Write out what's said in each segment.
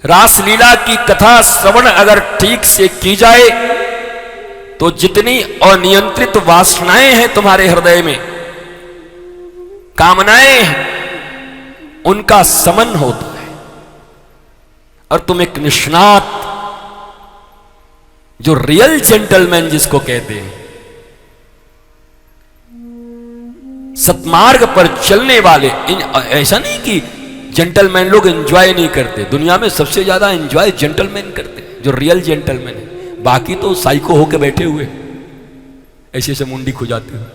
रासलीला की कथा श्रवण अगर ठीक से की जाए तो जितनी अनियंत्रित वासनाएं हैं तुम्हारे हृदय में, कामनाएं हैं, उनका समन होता है और तुम एक निष्णात, जो रियल जेंटलमैन जिसको कहते हैं, सतमार्ग पर चलने वाले, ऐसा नहीं कि जेंटलमैन लोग एंजॉय नहीं करते, दुनिया में सबसे ज्यादा एंजॉय जेंटलमैन करते हैं, जो रियल जेंटलमैन है। बाकी तो साइको होके बैठे हुए ऐसे से मुंडी खुजाते हुए।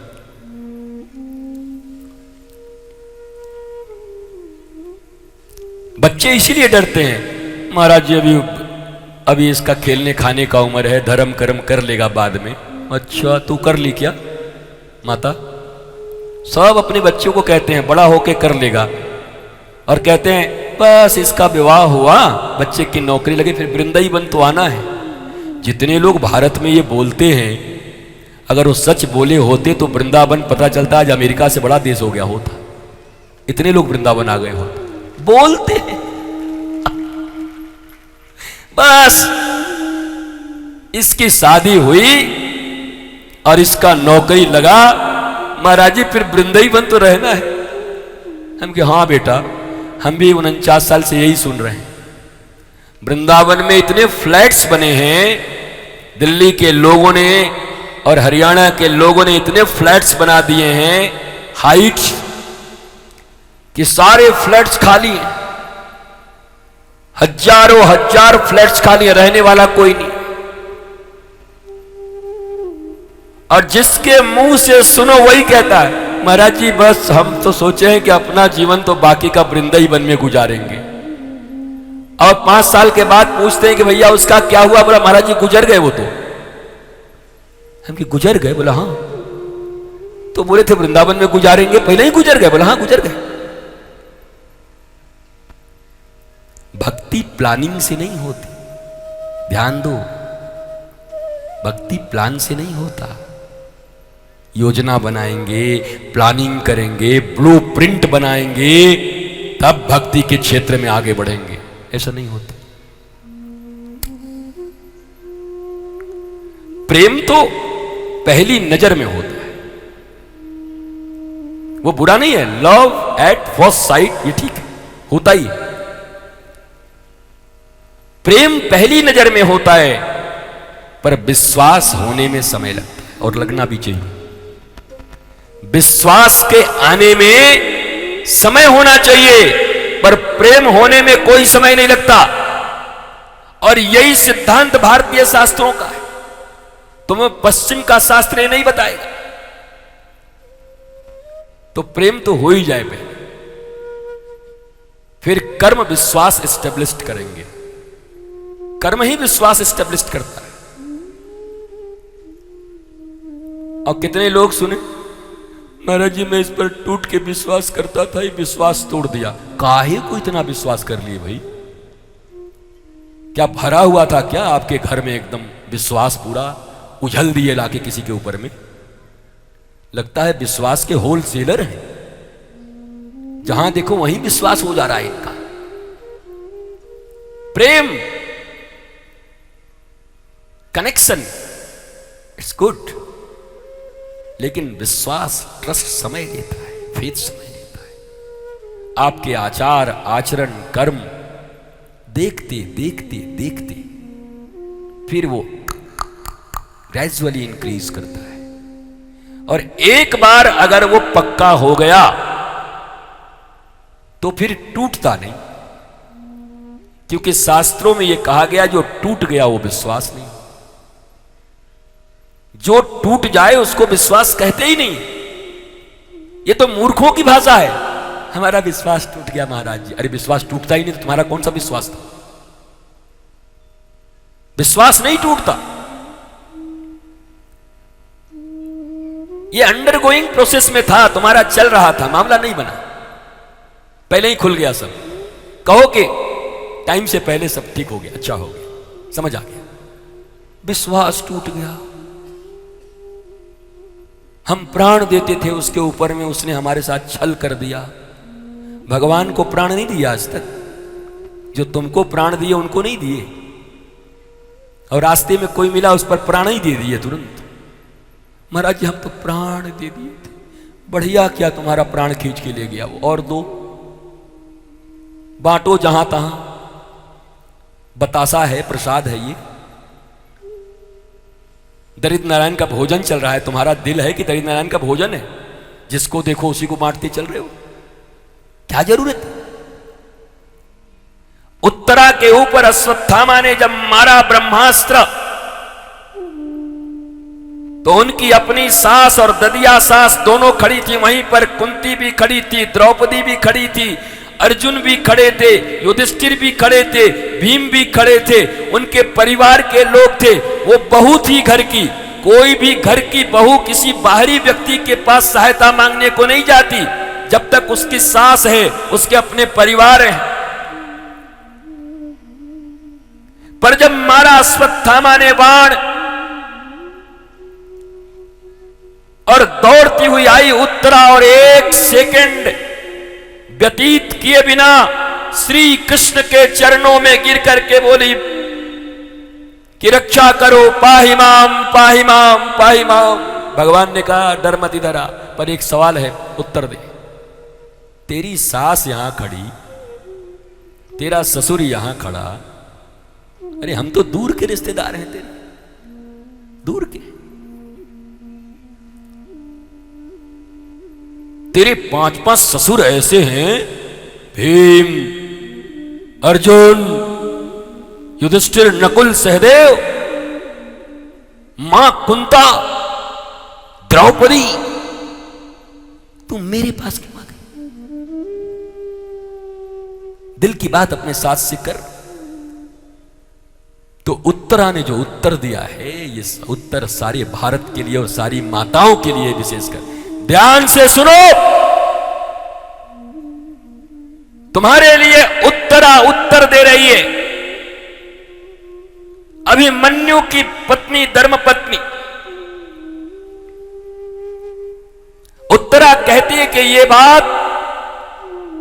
बच्चे इसीलिए डरते हैं, महाराज जी अभी इसका खेलने खाने का उम्र है, धर्म कर्म कर लेगा बाद में। अच्छा तू कर ली क्या माता? सब अपने बच्चों को कहते हैं बड़ा होके कर लेगा, और कहते हैं बस इसका विवाह हुआ, बच्चे की नौकरी लगी, फिर वृंदावन तो आना है। जितने लोग भारत में ये बोलते हैं, अगर वो सच बोले होते तो वृंदावन पता चलता आज अमेरिका से बड़ा देश हो गया होता। इतने लोग वृंदावन आ गए होते। बोलते हैं बस इसकी शादी हुई और इसका नौकरी लगा, महाराज जी फिर वृंदावन तो रहना है। हम कहे हाँ बेटा, हम भी 49 साल से यही सुन रहे हैं। वृंदावन में इतने फ्लैट्स बने हैं, दिल्ली के लोगों ने और हरियाणा के लोगों ने इतने फ्लैट्स बना दिए हैं हाइट्स, कि सारे फ्लैट्स खाली हैं, हजारों हजार फ्लैट्स खाली हैं, रहने वाला कोई नहीं। और जिसके मुंह से सुनो वही कहता है महाराज जी बस हम तो सोचे हैं कि अपना जीवन तो बाकी का वृंदावन में गुजारेंगे, और 5 साल के बाद पूछते हैं कि भैया उसका क्या हुआ? बोला महाराज जी गुजर गए वो तो। हम कि गुजर गए? बोला हाँ। तो बोले थे वृंदावन में गुजारेंगे, पहले ही गुजर गए? बोला हाँ गुजर गए। भक्ति प्लानिंग से नहीं होती, ध्यान दो, भक्ति प्लान से नहीं होता। योजना बनाएंगे, प्लानिंग करेंगे, ब्लूप्रिंट बनाएंगे, तब भक्ति के क्षेत्र में आगे बढ़ेंगे, ऐसा नहीं होता। प्रेम तो पहली नजर में होता है, वो बुरा नहीं है। लव एट फर्स्ट साइट ये ठीक है, होता ही है। प्रेम पहली नजर में होता है, पर विश्वास होने में समय लगता है, और लगना भी चाहिए। विश्वास के आने में समय होना चाहिए, पर प्रेम होने में कोई समय नहीं लगता। और यही सिद्धांत भारतीय शास्त्रों का है, तुम्हें पश्चिम का शास्त्र ये नहीं बताएगा। तो प्रेम तो हो ही जाए पहले, फिर कर्म विश्वास एस्टेब्लिश करेंगे। कर्म ही विश्वास एस्टेब्लिश करता है। और कितने लोग सुने महाराज जी मैं इस पर टूट के विश्वास करता था, ये विश्वास तोड़ दिया। काहे को इतना विश्वास कर लिए भाई? क्या भरा हुआ था क्या आपके घर में एकदम विश्वास पूरा उछल दिए लाके किसी के ऊपर में? लगता है विश्वास के होलसेलर हैं, जहां देखो वहीं विश्वास हो जा रहा है इनका। प्रेम कनेक्शन इट्स गुड, लेकिन विश्वास ट्रस्ट समय लेता है, फेथ समय लेता है। आपके आचार आचरण कर्म देखते देखते देखते फिर वो ग्रेजुअली इंक्रीज करता है, और एक बार अगर वो पक्का हो गया तो फिर टूटता नहीं, क्योंकि शास्त्रों में यह कहा गया जो टूट गया वो विश्वास नहीं। जो टूट जाए उसको विश्वास कहते ही नहीं, ये तो मूर्खों की भाषा है। हमारा विश्वास टूट गया महाराज जी। अरे विश्वास टूटता ही नहीं तो तुम्हारा कौन सा विश्वास था? विश्वास नहीं टूटता, ये अंडरगोइंग प्रोसेस में था, तुम्हारा चल रहा था, मामला नहीं बना, पहले ही खुल गया सब। कहो कि टाइम से पहले सब ठीक हो गया, अच्छा हो गया, समझ आ गया। विश्वास टूट गया, हम प्राण देते थे उसके ऊपर में, उसने हमारे साथ छल कर दिया। भगवान को प्राण नहीं दिया आज तक, जो तुमको प्राण दिए उनको नहीं दिए, और रास्ते में कोई मिला उस पर प्राण ही दे दिए तुरंत। महाराज जी हम तो प्राण दे दिए थे। बढ़िया क्या तुम्हारा प्राण खींच के ले गया वो, और दो बांटो जहां तहां, बतासा है, प्रसाद है ये। दरिद्र नारायण का भोजन चल रहा है, तुम्हारा दिल है कि दरिद्र नारायण का भोजन है, जिसको देखो उसी को बांटते चल रहे हो, क्या जरूरत है? उत्तरा के ऊपर अश्वत्थामा ने जब मारा ब्रह्मास्त्र, तो उनकी अपनी सास और ददिया सास दोनों खड़ी थी वहीं पर। कुंती भी खड़ी थी, द्रौपदी भी खड़ी थी, अर्जुन भी खड़े थे, युधिष्ठिर भी खड़े थे, भीम भी खड़े थे, उनके परिवार के लोग थे। वो बहू थी घर की। कोई भी घर की बहू किसी बाहरी व्यक्ति के पास सहायता मांगने को नहीं जाती जब तक उसकी सास है, उसके अपने परिवार हैं। पर जब मारा अश्वत्थामा ने बाण और दौड़ती हुई आई उत्तरा, और एक सेकंड व्यतीत किए बिना श्री कृष्ण के चरणों में गिर करके बोली कि रक्षा करो, पाहि माम पाहि माम पाहि माम। भगवान ने कहा डर मत इधर आ, पर एक सवाल है, उत्तर दे। तेरी सास यहां खड़ी, तेरा ससुर यहां खड़ा, अरे हम तो दूर के रिश्तेदार हैं तेरे, दूर के। तेरे 5-5 ससुर ऐसे हैं, भीम, अर्जुन, युधिष्ठिर, नकुल, सहदेव, मां कुंता, द्रौपदी, तू मेरे पास क्यों आ गई? दिल की बात अपने साथ से कर। तो उत्तरा ने जो उत्तर दिया है, ये उत्तर सारे भारत के लिए और सारी माताओं के लिए विशेषकर, ध्यान से सुनो। तुम्हारे लिए उत्तरा उत्तर दे रही है। अभिमन्यु की पत्नी, धर्मपत्नी उत्तरा कहती है कि ये बात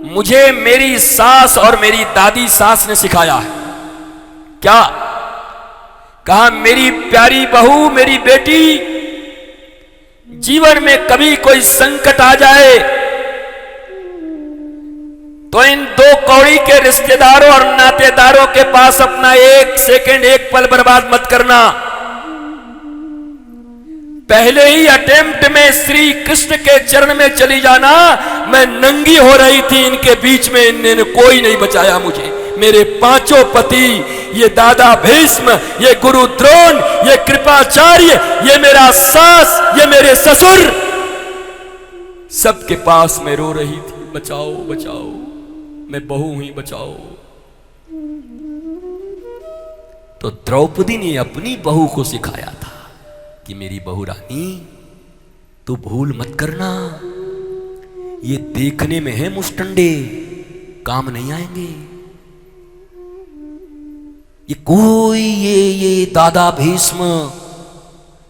मुझे मेरी सास और मेरी दादी सास ने सिखाया है। क्या कहा? मेरी प्यारी बहू, मेरी बेटी, जीवन में कभी कोई संकट आ जाए तो इन 2 कौड़ी के रिश्तेदारों और नातेदारों के पास अपना एक सेकंड, एक पल बर्बाद मत करना। पहले ही अटेम्प्ट में श्री कृष्ण के चरण में चली जाना। मैं नंगी हो रही थी इनके बीच में, इन्होंने कोई नहीं बचाया मुझे। मेरे 5 पति, ये दादा भीष्म, ये गुरु द्रोण, ये कृपाचार्य, ये मेरा सास, ये मेरे ससुर, सबके पास मैं रो रही थी, बचाओ बचाओ, मैं बहू हुई, बचाओ। तो द्रौपदी ने अपनी बहू को सिखाया था कि मेरी बहू रानी, तू भूल मत करना, ये देखने में है मुष्टंडे, काम नहीं आएंगे। ये कोई ये दादा भीष्म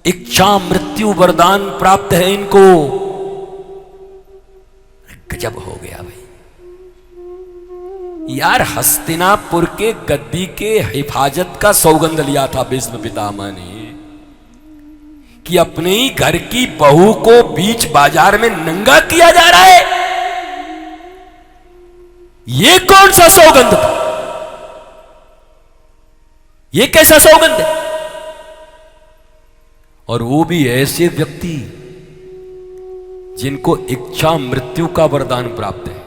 इच्छा मृत्यु वरदान प्राप्त है इनको। गजब हो गया भाई यार। हस्तिनापुर के गद्दी के हिफाजत का सौगंध लिया था भीष्म पितामह ने कि अपने ही घर की बहू को बीच बाजार में नंगा किया जा रहा है। ये कौन सा सौगंध था? ये कैसा सौगंध है? और वो भी ऐसे व्यक्ति जिनको इच्छा मृत्यु का वरदान प्राप्त है।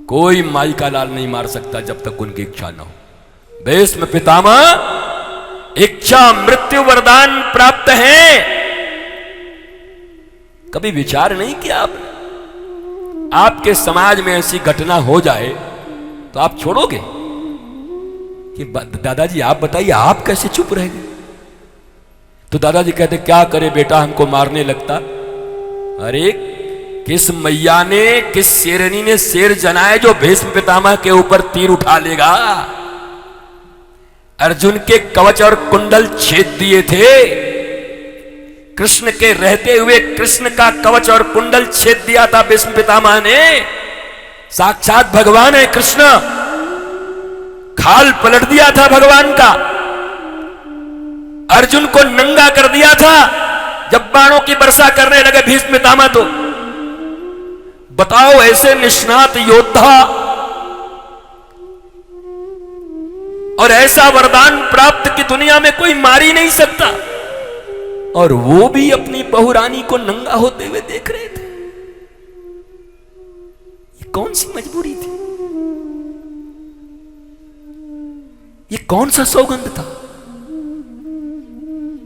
कोई माई का लाल नहीं मार सकता जब तक उनकी इच्छा न हो। भीष्म पितामह इच्छा मृत्यु वरदान प्राप्त है। कभी विचार नहीं किया आपने? आपके समाज में ऐसी घटना हो जाए तो आप छोड़ोगे कि दादाजी आप बताइए, आप कैसे चुप रह गए? तो दादाजी कहते क्या करे बेटा, हमको मारने लगता। अरे किस मैया ने, किस शेरनी ने शेर जनाए जो भीष्म पितामह के ऊपर तीर उठा लेगा? अर्जुन के कवच और कुंडल छेद दिए थे। कृष्ण के रहते हुए कृष्ण का कवच और कुंडल छेद दिया था भीष्म पितामह ने। साक्षात भगवान है कृष्ण। हाल पलट दिया था भगवान का, अर्जुन को नंगा कर दिया था जब बाणों की वर्षा करने लगे भीष्म पितामह। तो बताओ, ऐसे निष्णात योद्धा और ऐसा वरदान प्राप्त की दुनिया में कोई मार ही नहीं सकता, और वो भी अपनी बहुरानी को नंगा होते हुए देख रहे थे। ये कौन सी मजबूरी थी? ये कौन सा सौगंध था?